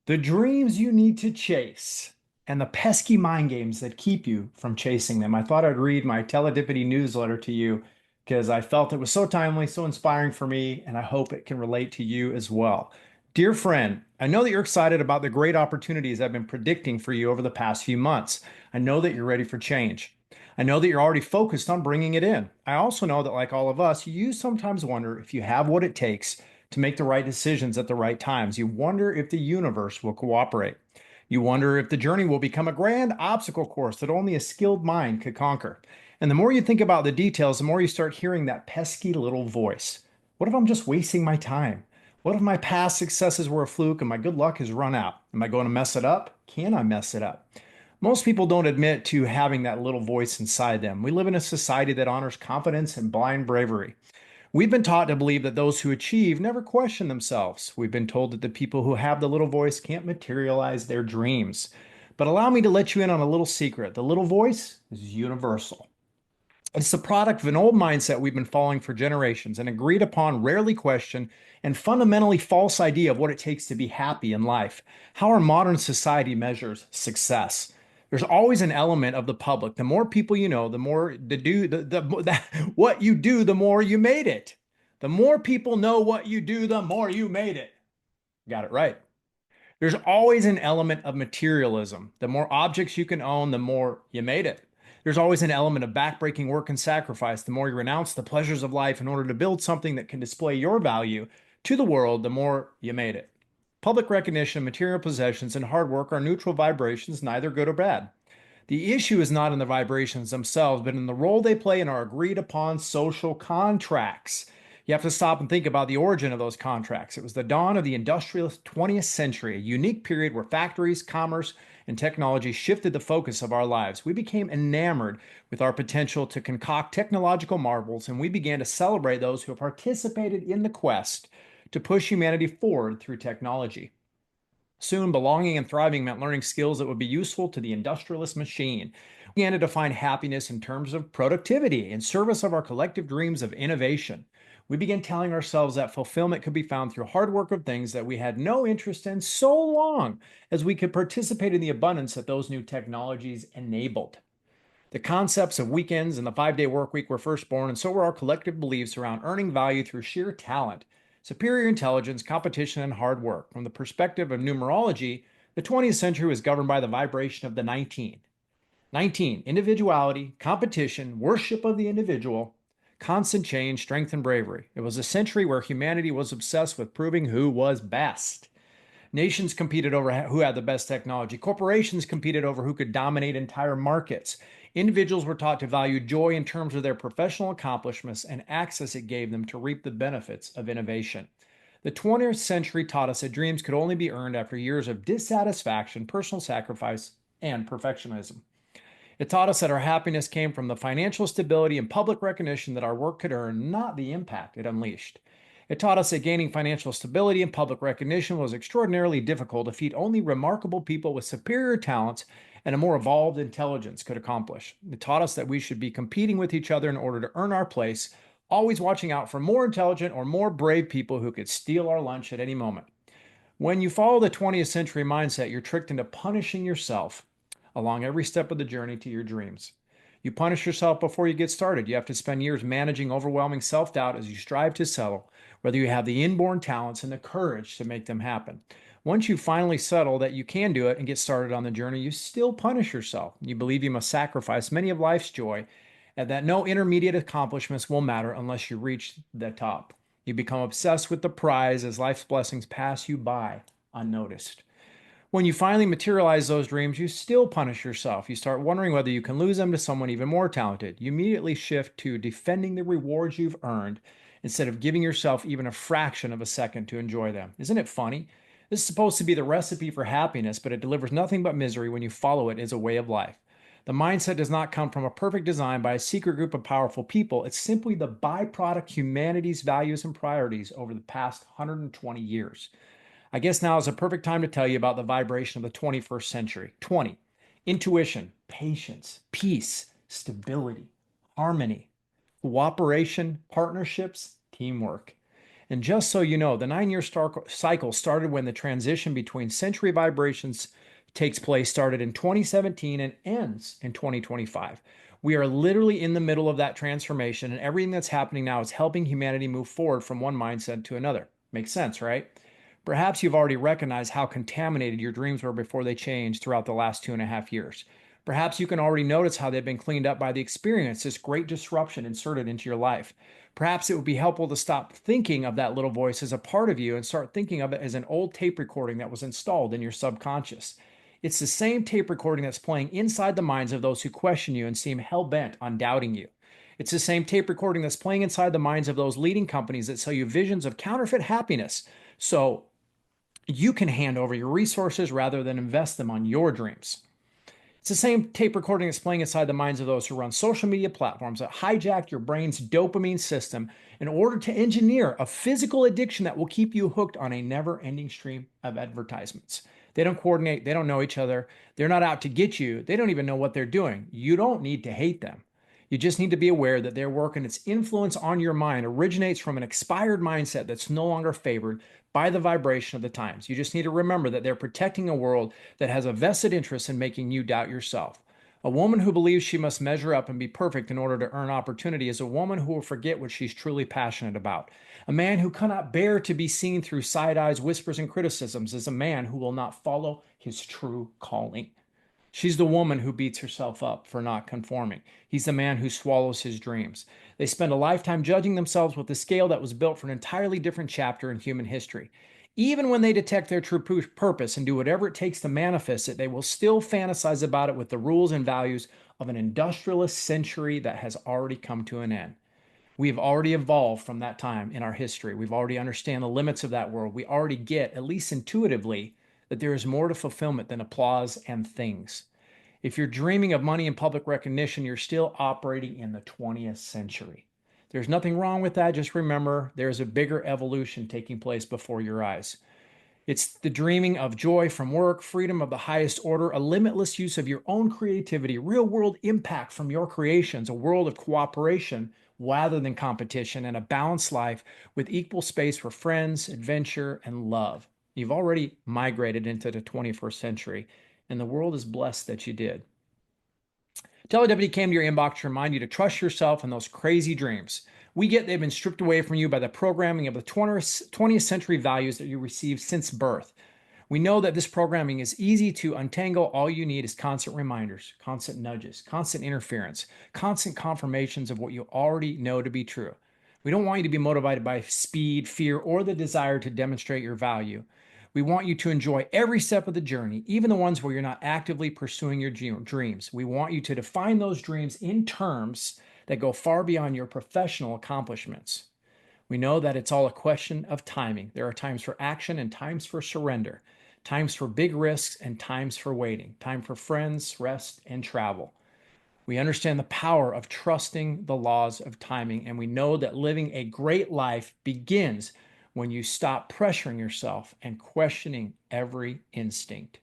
The dreams you need to chase and the pesky mind games that keep you from chasing them. I thought I'd read my Teledipity newsletter to you because I felt it was so timely, so inspiring for me, and I hope it can relate to you as well. Dear friend, I know that you're excited about the great opportunities I've been predicting for you over the past few months. I know that you're ready for change. I know that you're already focused on bringing it in. I also know that, like all of us, you sometimes wonder if you have what it takes to make the right decisions at the right times. You wonder if the universe will cooperate. You wonder if the journey will become a grand obstacle course that only a skilled mind could conquer. And the more you think about the details, the more you start hearing that pesky little voice. What if I'm just wasting my time? What if my past successes were a fluke and my good luck has run out? Am I going to mess it up? Can I mess it up? Most people don't admit to having that little voice inside them. We live in a society that honors confidence and blind bravery. We've been taught to believe that those who achieve never question themselves. We've been told that the people who have the little voice can't materialize their dreams. But allow me to let you in on a little secret. The little voice is universal. It's the product of an old mindset we've been following for generations, an agreed upon, rarely questioned, and fundamentally false idea of what it takes to be happy in life, how our modern society measures success. There's always an element of the public. The more people you know, the more to do what you do, the more you made it. The more people know what you do, the more you made it. Got it right. There's always an element of materialism. The more objects you can own, the more you made it. There's always an element of backbreaking work and sacrifice. The more you renounce the pleasures of life in order to build something that can display your value to the world, the more you made it. Public recognition, material possessions, and hard work are neutral vibrations, neither good or bad. The issue is not in the vibrations themselves, but in the role they play in our agreed upon social contracts. You have to stop and think about the origin of those contracts. It was the dawn of the industrial 20th century, a unique period where factories, commerce, and technology shifted the focus of our lives. We became enamored with our potential to concoct technological marvels, and we began to celebrate those who have participated in the quest to push humanity forward through technology. Soon, belonging and thriving meant learning skills that would be useful to the industrialist machine. We began to define happiness in terms of productivity in service of our collective dreams of innovation. We began telling ourselves that fulfillment could be found through hard work of things that we had no interest in so long as we could participate in the abundance that those new technologies enabled. The concepts of weekends and the 5-day work week were first born, and so were our collective beliefs around earning value through sheer talent, superior intelligence, competition, and hard work. From the perspective of numerology, the 20th century was governed by the vibration of the 19. 19, individuality, competition, worship of the individual, constant change, strength, and bravery. It was a century where humanity was obsessed with proving who was best. Nations competed over who had the best technology. Corporations competed over who could dominate entire markets. Individuals were taught to value joy in terms of their professional accomplishments and access it gave them to reap the benefits of innovation. The 20th century taught us that dreams could only be earned after years of dissatisfaction, personal sacrifice, and perfectionism. It taught us that our happiness came from the financial stability and public recognition that our work could earn, not the impact it unleashed. It taught us that gaining financial stability and public recognition was extraordinarily difficult, a feat only remarkable people with superior talents and a more evolved intelligence could accomplish. It taught us that we should be competing with each other in order to earn our place, always watching out for more intelligent or more brave people who could steal our lunch at any moment. When you follow the 20th century mindset, you're tricked into punishing yourself along every step of the journey to your dreams. You punish yourself before you get started. You have to spend years managing overwhelming self doubt as you strive to settle, whether you have the inborn talents and the courage to make them happen. Once you finally settle that you can do it and get started on the journey, you still punish yourself. You believe you must sacrifice many of life's joy and that no intermediate accomplishments will matter unless you reach the top. You become obsessed with the prize as life's blessings pass you by unnoticed. When you finally materialize those dreams, you still punish yourself. You start wondering whether you can lose them to someone even more talented. You immediately shift to defending the rewards you've earned instead of giving yourself even a fraction of a second to enjoy them. Isn't it funny? This is supposed to be the recipe for happiness, but it delivers nothing but misery when you follow it as a way of life. The mindset does not come from a perfect design by a secret group of powerful people. It's simply the byproduct humanity's values and priorities over the past 120 years. I guess now is a perfect time to tell you about the vibration of the 21st century. 20. Intuition, patience, peace, stability, harmony, cooperation, partnerships, teamwork. And just so you know, the 9 year cycle started when the transition between century vibrations takes place, started in 2017 and ends in 2025. We are literally in the middle of that transformation, and everything that's happening now is helping humanity move forward from one mindset to another. Makes sense, right? Perhaps you've already recognized how contaminated your dreams were before they changed throughout the last 2.5 years. Perhaps you can already notice how they've been cleaned up by the experience, this great disruption inserted into your life. Perhaps it would be helpful to stop thinking of that little voice as a part of you and start thinking of it as an old tape recording that was installed in your subconscious. It's the same tape recording that's playing inside the minds of those who question you and seem hell bent on doubting you. It's the same tape recording that's playing inside the minds of those leading companies that sell you visions of counterfeit happiness. So you can hand over your resources rather than invest them on your dreams. It's the same tape recording that's playing inside the minds of those who run social media platforms that hijack your brain's dopamine system in order to engineer a physical addiction that will keep you hooked on a never ending stream of advertisements. They don't coordinate, they don't know each other, they're not out to get you, they don't even know what they're doing. You don't need to hate them. You just need to be aware that their work and its influence on your mind originates from an expired mindset that's no longer favored by the vibration of the times. You just need to remember that they're protecting a world that has a vested interest in making you doubt yourself. A woman who believes she must measure up and be perfect in order to earn opportunity is a woman who will forget what she's truly passionate about. A man who cannot bear to be seen through side eyes, whispers, and criticisms is a man who will not follow his true calling. She's the woman who beats herself up for not conforming. He's the man who swallows his dreams. They spend a lifetime judging themselves with a scale that was built for an entirely different chapter in human history. Even when they detect their true purpose and do whatever it takes to manifest it, they will still fantasize about it with the rules and values of an industrialist century that has already come to an end. We've already evolved from that time in our history. We've already understand the limits of that world. We already get, at least intuitively, that there is more to fulfillment than applause and things. If you're dreaming of money and public recognition, you're still operating in the 20th century. There's nothing wrong with that. Just remember there's a bigger evolution taking place before your eyes. It's the dreaming of joy from work, freedom of the highest order, a limitless use of your own creativity, real world impact from your creations, a world of cooperation rather than competition, and a balanced life with equal space for friends, adventure, and love. You've already migrated into the 21st century, and the world is blessed that you did. TeleWD came to your inbox to remind you to trust yourself and those crazy dreams. We get they've been stripped away from you by the programming of the 20th century values that you received since birth. We know that this programming is easy to untangle. All you need is constant reminders, constant nudges, constant interference, constant confirmations of what you already know to be true. We don't want you to be motivated by speed, fear, or the desire to demonstrate your value. We want you to enjoy every step of the journey, even the ones where you're not actively pursuing your dreams. We want you to define those dreams in terms that go far beyond your professional accomplishments. We know that it's all a question of timing. There are times for action and times for surrender, times for big risks and times for waiting, time for friends, rest, and travel. We understand the power of trusting the laws of timing, and we know that living a great life begins when you stop pressuring yourself and questioning every instinct.